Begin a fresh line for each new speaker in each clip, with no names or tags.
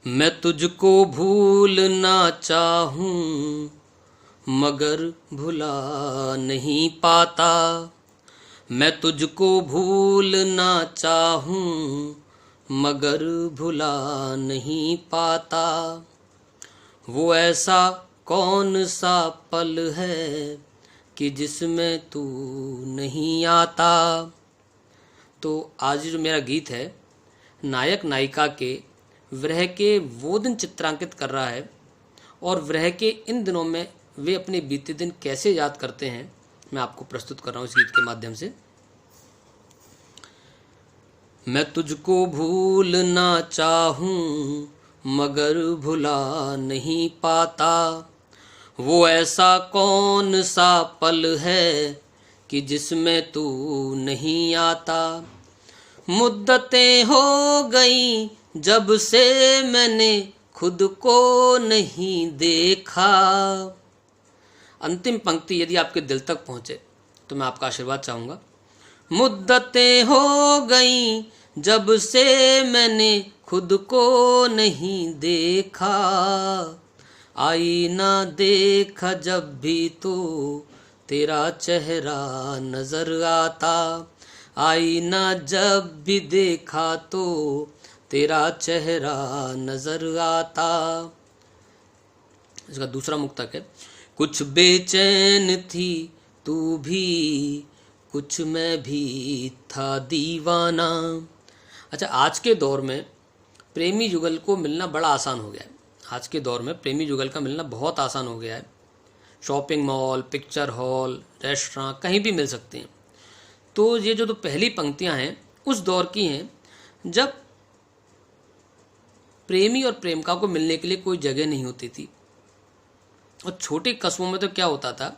मैं तुझको भूलना चाहूं मगर भुला नहीं पाता। मैं तुझको भूलना चाहूं मगर भुला नहीं पाता। वो ऐसा कौन सा पल है कि जिसमें तू नहीं आता। तो आज जो मेरा गीत है नायक नायिका के विरह के वो दिन चित्रांकित कर रहा है और विरह के इन दिनों में वे अपने बीते दिन कैसे याद करते हैं, मैं आपको प्रस्तुत कर रहा हूँ इस गीत के माध्यम से। मैं तुझको भूलना चाहूं मगर भुला नहीं पाता। वो ऐसा कौन सा पल है कि जिसमें तू नहीं आता। मुद्दतें हो गई जब से मैंने खुद को नहीं देखा। अंतिम पंक्ति यदि आपके दिल तक पहुंचे तो मैं आपका आशीर्वाद चाहूँगा। मुद्दतें हो गई जब से मैंने खुद को नहीं देखा। आईना देखा जब भी तो तेरा चेहरा नजर आता। आईना जब भी देखा तो तेरा चेहरा नजर आता। इसका दूसरा मुक्तक है। कुछ बेचैन थी तू भी कुछ मैं भी था दीवाना। अच्छा, आज के दौर में प्रेमी युगल को मिलना बड़ा आसान हो गया है। आज के दौर में प्रेमी युगल का मिलना बहुत आसान हो गया है। Shopping mall, picture hall, restaurant कहीं भी मिल सकते हैं। तो ये जो पहली पंक्तियां हैं उस दौर की हैं जब प्रेमी और प्रेमिका को मिलने के लिए कोई जगह नहीं होती थी। और छोटे कस्बों में तो क्या होता था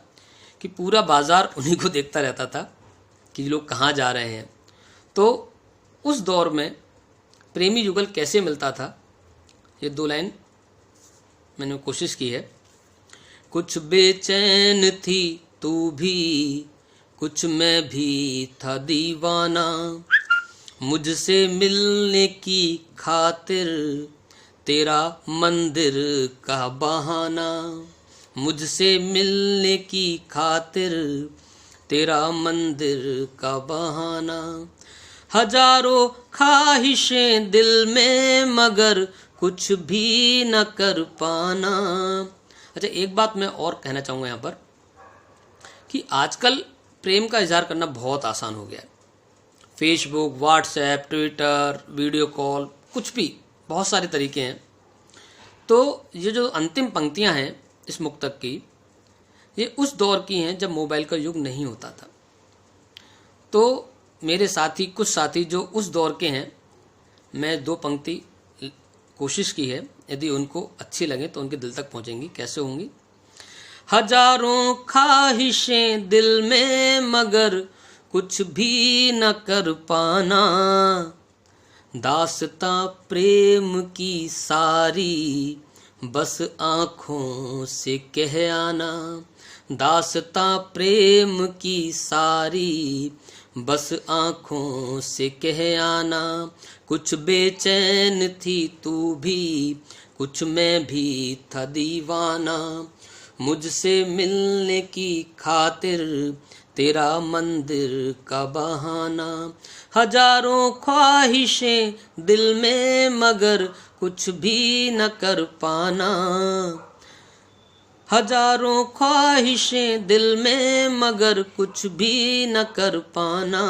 कि पूरा बाजार उन्हीं को देखता रहता था कि लोग कहाँ जा रहे हैं। तो उस दौर में प्रेमी युगल कैसे मिलता था, ये दो लाइन मैंने कोशिश की है। कुछ बेचैन थी तू भी कुछ मैं भी था दीवाना। मुझसे मिलने की खातिर तेरा मंदिर का बहाना। मुझसे मिलने की खातिर तेरा मंदिर का बहाना। हजारों ख्वाहिशें दिल में मगर कुछ भी न कर पाना। अच्छा, एक बात मैं और कहना चाहूँगा यहाँ पर कि आजकल प्रेम का इजहार करना बहुत आसान हो गया है। Facebook, WhatsApp, Twitter, video call, कुछ भी बहुत सारे तरीके हैं। तो ये जो अंतिम पंक्तियाँ हैं इस मुक्तक की, ये उस दौर की हैं जब मोबाइल का युग नहीं होता था। तो मेरे साथी, कुछ साथी जो उस दौर के हैं, मैं दो पंक्ति कोशिश की है, यदि उनको अच्छी लगे तो उनके दिल तक पहुंचेंगी। कैसे होंगी? हजारों ख्वाहिशें दिल में मगर कुछ भी न कर पाना। दास्तां प्रेम की सारी बस आँखों से कह आना। दास्तां प्रेम की सारी बस आँखों से कह आना। कुछ बेचैन थी तू भी कुछ मैं भी था दीवाना। मुझसे मिलने की खातिर तेरा मंदिर का बहाना। हजारों ख्वाहिशें दिल में मगर कुछ भी न कर पाना। हजारों ख्वाहिशें दिल में मगर कुछ भी न कर पाना।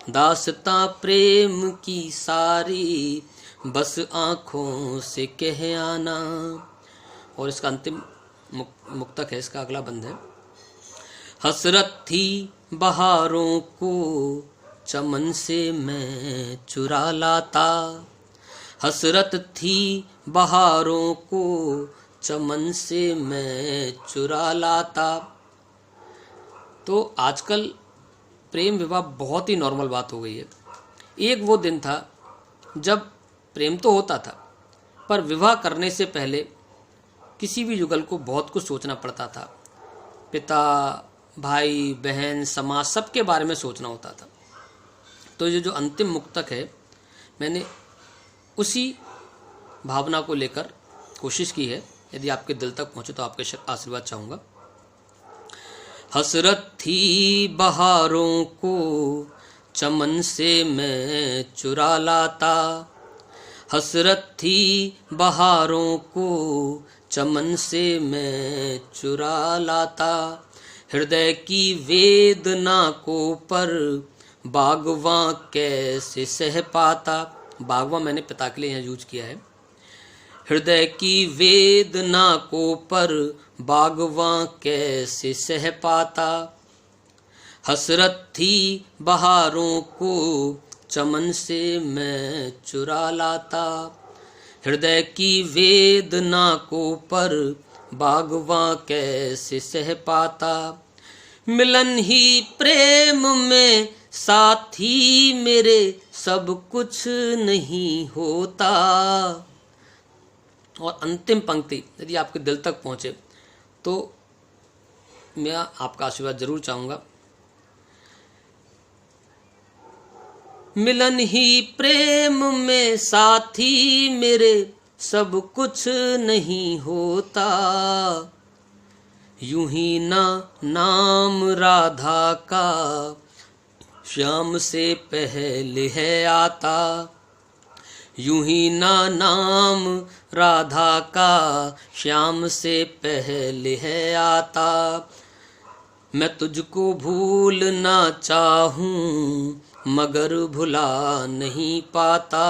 दास्तां प्रेम की सारी बस आँखों से कह आना। और इसका अंतिम मुक्तक है, इसका अगला बंद है। हसरत थी बहारों को चमन से मैं चुरा लाता। हसरत थी बहारों को चमन से मैं चुरा लाता। तो आजकल प्रेम विवाह बहुत ही नॉर्मल बात हो गई है। एक वो दिन था जब प्रेम तो होता था पर विवाह करने से पहले किसी भी युगल को बहुत कुछ सोचना पड़ता था। पिता, भाई, बहन, समाज, सबके बारे में सोचना होता था। तो ये जो अंतिम मुक्तक है मैंने उसी भावना को लेकर कोशिश की है। यदि आपके दिल तक पहुँचे तो आपके आशीर्वाद चाहूँगा। हसरत थी बहारों को चमन से मैं चुरा लाता, हसरत थी बहारों को चमन से मैं चुरा लाता, हृदय की वेदना को पर बागवां कैसे सह पाता। बागवां मैंने पिता के लिए यहाँ यूज किया है। हृदय की वेदना को पर बागवां कैसे सह पाता, हसरत थी बहारों को चमन से मैं चुरा लाता, हृदय की वेदना को पर बागवां कैसे सह पाता। मिलन ही प्रेम में साथी मेरे सब कुछ नहीं होता। और अंतिम पंक्ति यदि आपके दिल तक पहुँचे तो मैं आपका आशीर्वाद जरूर चाहूँगा। मिलन ही प्रेम में साथी मेरे सब कुछ नहीं होता, यूं ही ना नाम राधा का श्याम से पहले है आता, यूं ही ना नाम राधा का श्याम से पहले है आता। मैं तुझको भूलना चाहूँ मगर भुला नहीं पाता,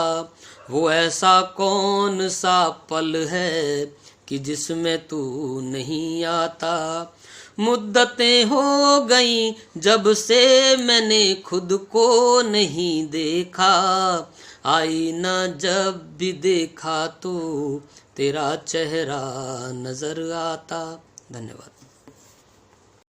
वो ऐसा कौन सा पल है कि जिसमें तू नहीं आता। मुद्दतें हो गई जब से मैंने खुद को नहीं देखा, आईना जब भी देखा तो तेरा चेहरा नजर आता। धन्यवाद।